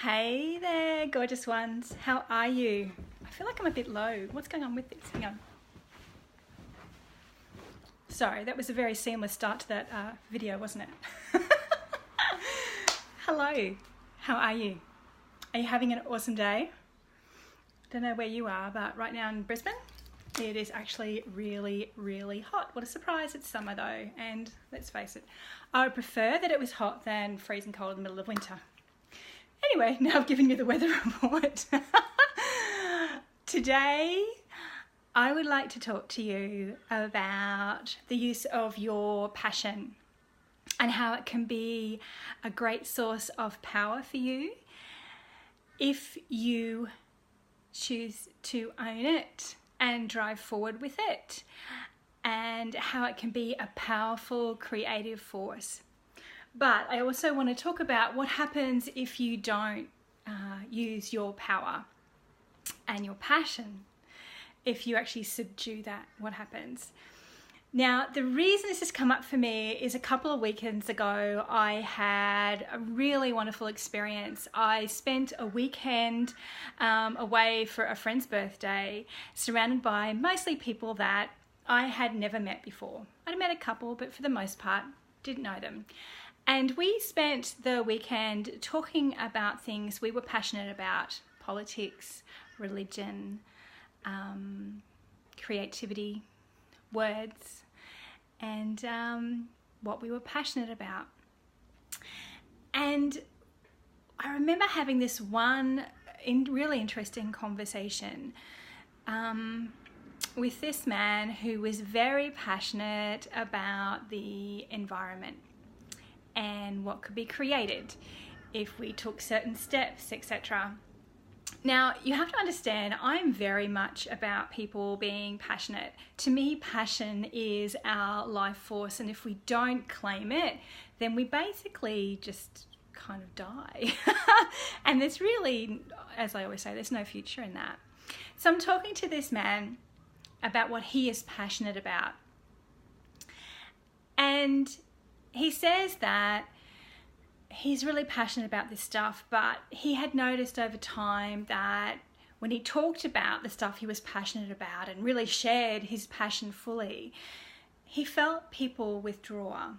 Hey there, gorgeous ones. How are you? I feel like I'm a bit low. What's going on with this? Hang on. Sorry, that was a very seamless start to that video, wasn't it? Hello, how are you? Are you having an awesome day? Don't know where you are, but right now in Brisbane, it is actually really, really hot. What a surprise, it's summer though, and let's face it, I would prefer that it was hot than freezing cold in the middle of winter. Anyway, now I've given you the weather report. Today, I would like to talk to you about the use of your passion and how it can be a great source of power for you if you choose to own it and drive forward with it, and how it can be a powerful creative force. But I also want to talk about what happens if you don't use your power and your passion. If you actually subdue that, what happens? Now, the reason this has come up for me is a couple of weekends ago, I had a really wonderful experience. I spent a weekend away for a friend's birthday, surrounded by mostly people that I had never met before. I'd met a couple, but for the most part, didn't know them. And we spent the weekend talking about things we were passionate about: politics, religion, creativity, words, and what we were passionate about. And I remember having this one really interesting conversation with this man who was very passionate about the environment and what could be created if we took certain steps, etc. Now, you have to understand, I'm very much about people being passionate. To me, passion is our life force, and if we don't claim it, then we basically just kind of die. And there's really, as I always say, there's no future in that. So I'm talking to this man about what he is passionate about. And he says that he's really passionate about this stuff, but he had noticed over time that when he talked about the stuff he was passionate about and really shared his passion fully, he felt people withdraw.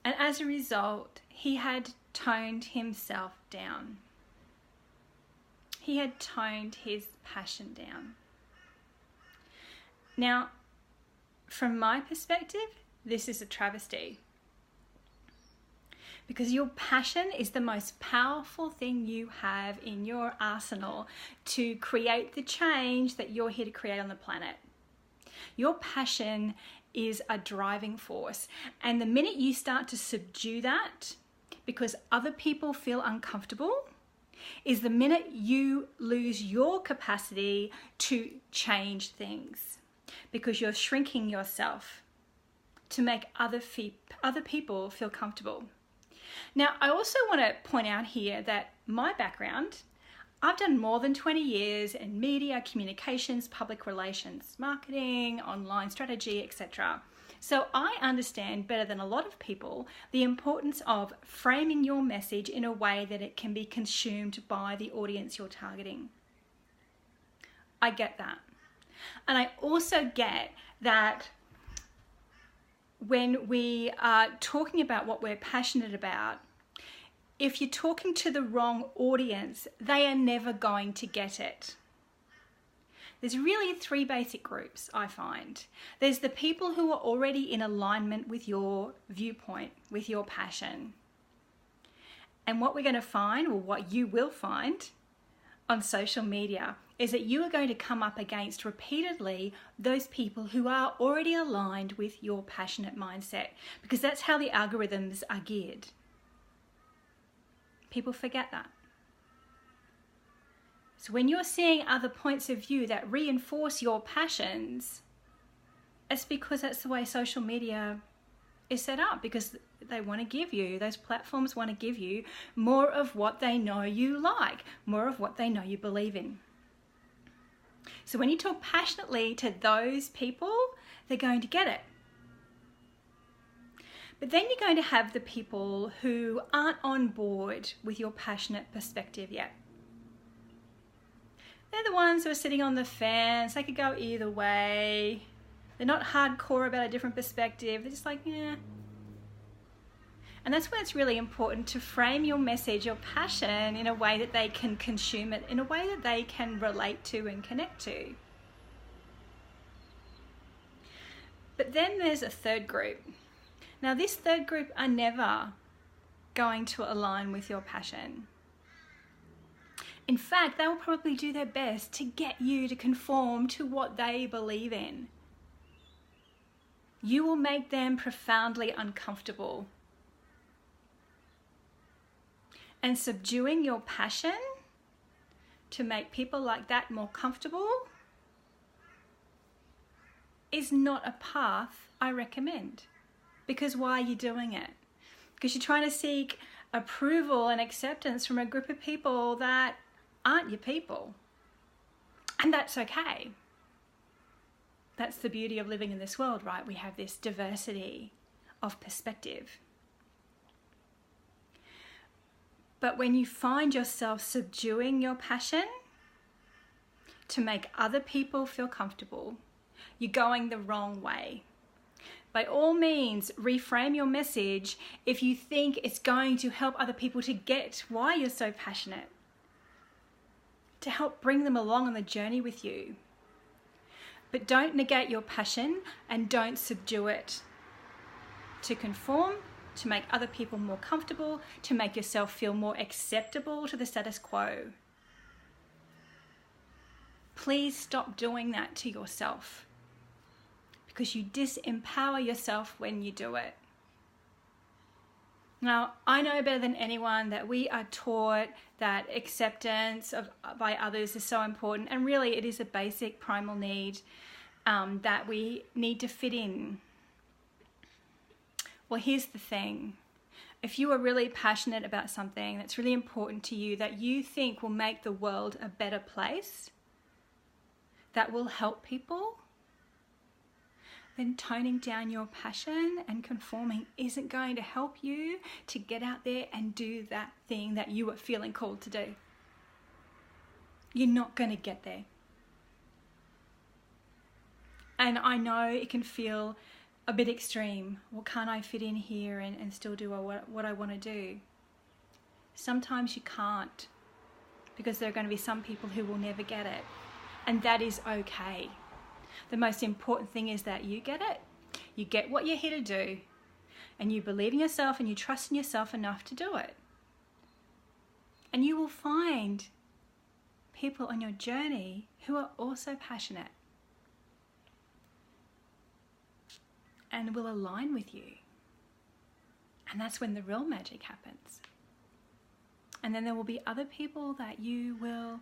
And as a result, he had toned himself down. He had toned his passion down. Now, from my perspective, this is a travesty. Because your passion is the most powerful thing you have in your arsenal to create the change that you're here to create on the planet. Your passion is a driving force. And the minute you start to subdue that because other people feel uncomfortable is the minute you lose your capacity to change things, because you're shrinking yourself to make other people feel comfortable. Now, I also want to point out here that my background, I've done more than 20 years in media, communications, public relations, marketing, online strategy, etc. So I understand better than a lot of people the importance of framing your message in a way that it can be consumed by the audience you're targeting. I get that. And I also get that when we are talking about what we're passionate about, if you're talking to the wrong audience, they are never going to get it. There's really three basic groups, I find. There's the people who are already in alignment with your viewpoint, with your passion. And what we're going to find, or what you will find on social media, is that you are going to come up against repeatedly those people who are already aligned with your passionate mindset, because that's how the algorithms are geared. People forget that. So when you're seeing other points of view that reinforce your passions, it's because that's the way social media is set up, because they want to give you, those platforms want to give you more of what they know you like, more of what they know you believe in. So when you talk passionately to those people, they're going to get it. But then you're going to have the people who aren't on board with your passionate perspective yet. They're the ones who are sitting on the fence. They could go either way. They're not hardcore about a different perspective. They're just like, yeah. And that's when it's really important to frame your message, your passion, in a way that they can consume it, in a way that they can relate to and connect to. But then there's a third group. Now, this third group are never going to align with your passion. In fact, they will probably do their best to get you to conform to what they believe in. You will make them profoundly uncomfortable. And subduing your passion to make people like that more comfortable is not a path I recommend. Because why are you doing it? Because you're trying to seek approval and acceptance from a group of people that aren't your people. And that's okay. That's the beauty of living in this world, right? We have this diversity of perspective. But when you find yourself subduing your passion to make other people feel comfortable, you're going the wrong way. By all means, reframe your message if you think it's going to help other people to get why you're so passionate, to help bring them along on the journey with you. But don't negate your passion and don't subdue it to conform, to make other people more comfortable, to make yourself feel more acceptable to the status quo. Please stop doing that to yourself, because you disempower yourself when you do it. Now, I know better than anyone that we are taught that acceptance by others is so important, and really it is a basic primal need that we need to fit in. Well, here's the thing. If you are really passionate about something that's really important to you, that you think will make the world a better place, that will help people, then toning down your passion and conforming isn't going to help you to get out there and do that thing that you are feeling called to do. You're not going to get there. And I know it can feel a bit extreme. Well, can't I fit in here and still do what I want to do? Sometimes you can't, because there are going to be some people who will never get it. And that is okay. The most important thing is that you get it. You get what you're here to do. And you believe in yourself and you trust in yourself enough to do it. And you will find people on your journey who are also passionate and will align with you. And that's when the real magic happens. And then there will be other people that you will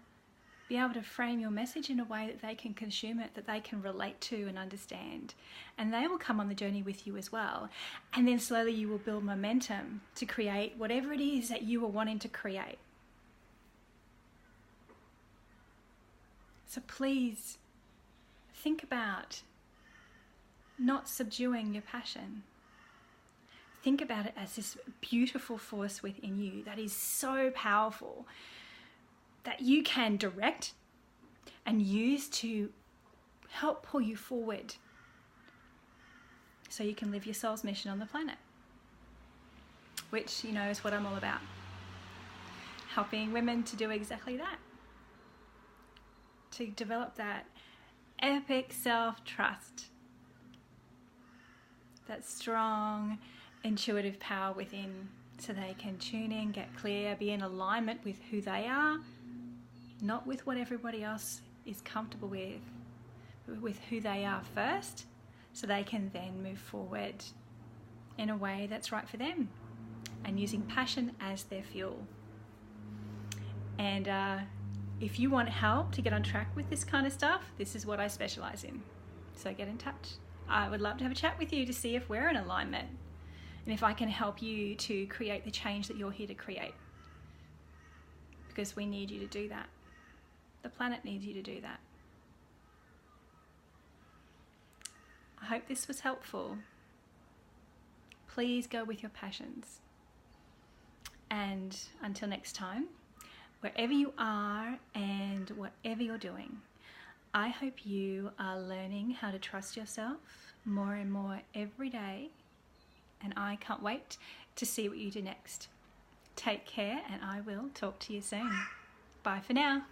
be able to frame your message in a way that they can consume it, that they can relate to and understand. And they will come on the journey with you as well. And then slowly you will build momentum to create whatever it is that you are wanting to create. So please think about not subduing your passion. Think about it as this beautiful force within you that is so powerful, that you can direct and use to help pull you forward so you can live your soul's mission on the planet, which, is what I'm all about. Helping women to do exactly that. To develop that epic self-trust, that strong, intuitive power within, so they can tune in, get clear, be in alignment with who they are, not with what everybody else is comfortable with, but with who they are first, so they can then move forward in a way that's right for them, and using passion as their fuel. And if you want help to get on track with this kind of stuff, this is what I specialize in. So get in touch. I would love to have a chat with you to see if we're in alignment and if I can help you to create the change that you're here to create. Because we need you to do that. The planet needs you to do that. I hope this was helpful. Please go with your passions. And until next time, wherever you are and whatever you're doing, I hope you are learning how to trust yourself more and more every day. And I can't wait to see what you do next. Take care, and I will talk to you soon. Bye for now.